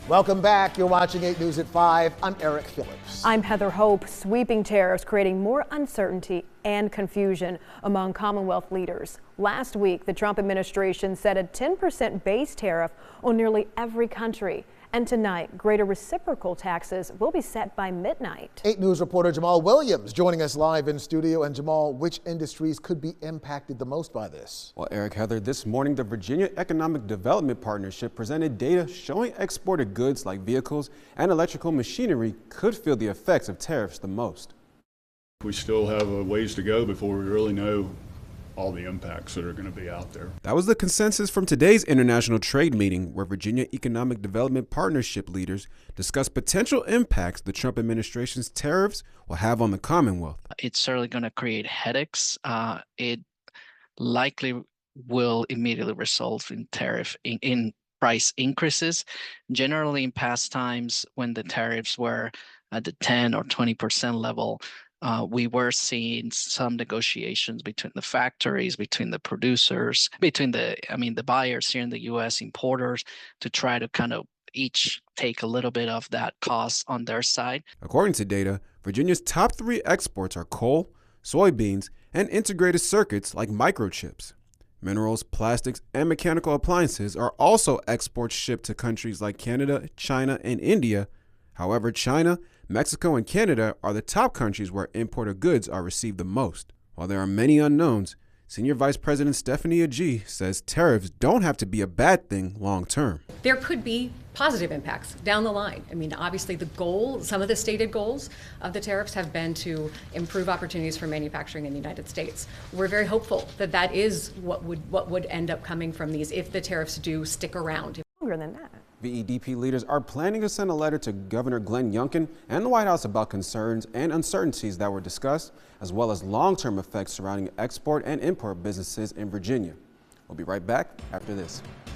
Welcome back. You're watching 8 News at 5. I'm Eric Phillips. I'm Heather Hope. Sweeping tariffs creating more uncertainty and confusion among Commonwealth leaders. Last week, the Trump administration set a 10% base tariff on nearly every country. And tonight, greater reciprocal taxes will be set by midnight. 8 News reporter Jamal Williams joining us live in studio. And Jamal, which industries could be impacted the most by this? Well, Eric, Heather, this morning the Virginia Economic Development Partnership presented data showing exported goods like vehicles and electrical machinery could feel the effects of tariffs the most. We still have a ways to go before we really know all the impacts that are going to be out there. That was the consensus from today's international trade meeting, where Virginia Economic Development Partnership leaders discussed potential impacts the Trump administration's tariffs will have on the Commonwealth. It's certainly going to create headaches. It likely will immediately result in in price increases. Generally, in past times when the tariffs were at the 10 or 20% level, we were seeing some negotiations between the factories, between the producers, between the buyers here in the U.S., importers, to try to kind of each take a little bit of that cost on their side. According to data, Virginia's top 3 exports are coal, soybeans, and integrated circuits like microchips. Minerals, plastics, and mechanical appliances are also exports shipped to countries like Canada, China, and India. However, China, Mexico, and Canada are the top countries where imported goods are received the most. While there are many unknowns, Senior Vice President Stephanie Agee says tariffs don't have to be a bad thing long term. There could be positive impacts down the line. I mean, obviously the goal, some of the stated goals of the tariffs have been to improve opportunities for manufacturing in the United States. We're very hopeful that that is what would end up coming from these if the tariffs do stick around. Longer than that. VEDP leaders are planning to send a letter to Governor Glenn Youngkin and the White House about concerns and uncertainties that were discussed, as well as long-term effects surrounding export and import businesses in Virginia. We'll be right back after this.